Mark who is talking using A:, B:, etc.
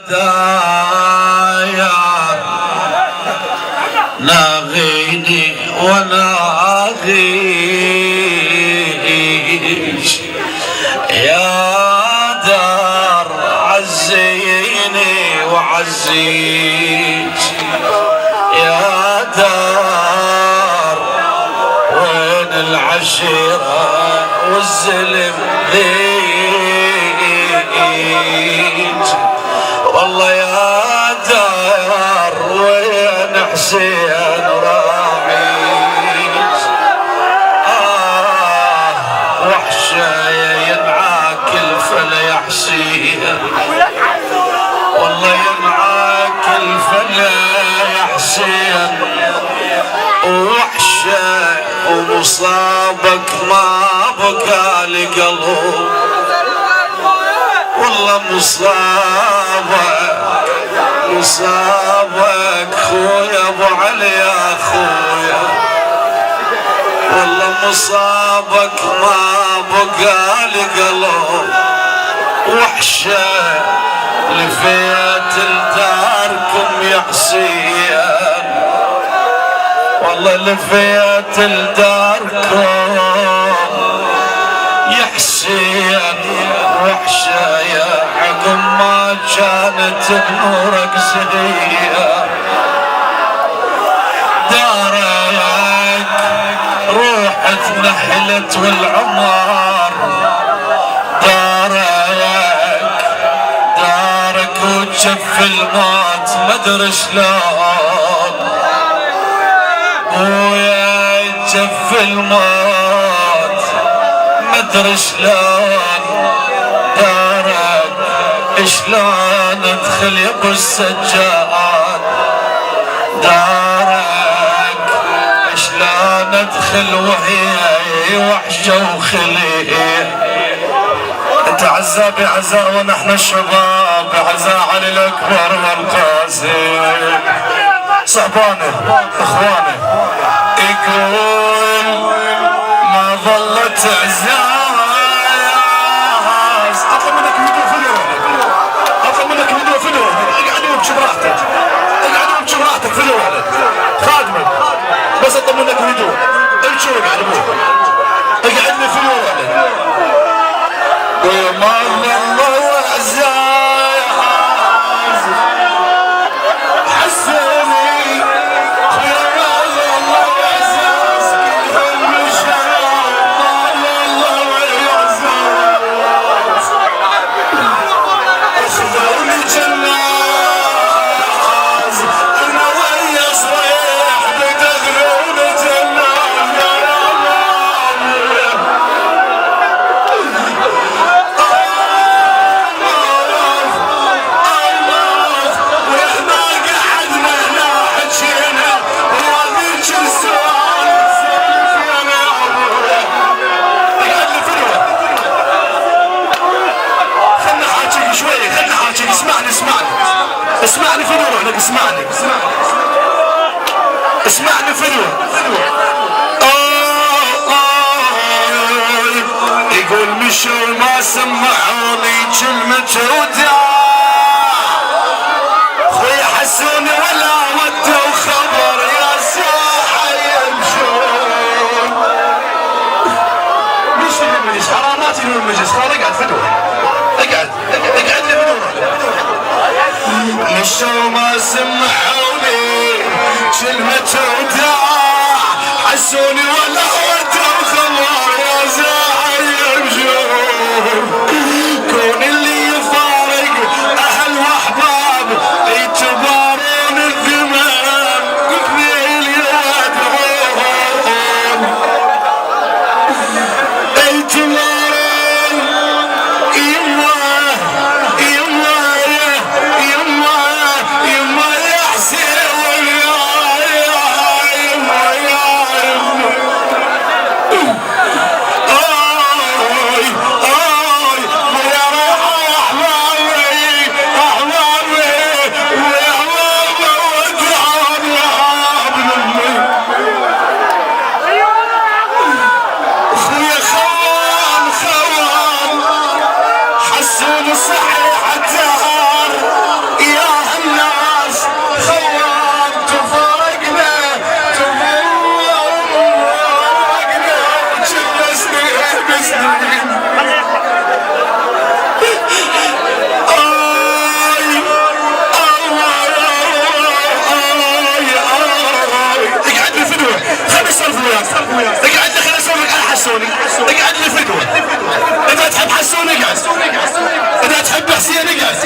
A: داير ناغيني وناغيش يا دار عزيني وعزيش يا دار وين العشيرة والزلم ذيج والله يا دار وين حسين راعيش وحشة ينعاك الفلا يا حسين والله ينعاك الفلا يا حسين وحشة ومصابك ما بقى لقلب والله مصابك خويا ابو علي يا خويا والله مصابك ما بقى لقلب وحشة لفيت لداركم يا حسين والله لفيت لداركم يا حسين وحشة يا عقب ما كانت بنورك زهية دارك روحت نحلت والعمر دارك وجف الموت مدري شلون ويا جف الموت مدري شلون دارك شلون ادخل يا ابو السجاد دارك شلون ادخل وهي وحشه وخليه انت عزاء بعزاء ونحن الشباب بعزاء علي الاكبر والقاسم صحبانه اخوانه يقول ما ظلت عزاء اطلب منك هدوء في الوالد اقعدوا بشي براحتك في الوالد خادمك بس اطلب منك هدوء امشي واقعد اقعدني في الوالد وما ظل عزاء حسني اسمعني في روحك اسمعني في روحك يقول مشوا ما سمعوني كلمة وداع خوي حسوني ولا ودوا خبر يا ساحة يمشون مش في المجلس حرامات في المجلس خلاص اقعد في روحك اقعد لي في روحك مشوا ما سمعوني كلمة وداع حسوني ولا ودوا خبر يا زاحة يمشون كون اللي يفارق اهل واحباب يتبارون الذمام قبل يدعون يتبارون يما يا حسين اقعد لي خليني اسولفك على حسوني. اقعد لي فدوه. اذا تحب حسوني اقعد، اذا تحب حسين اقعد.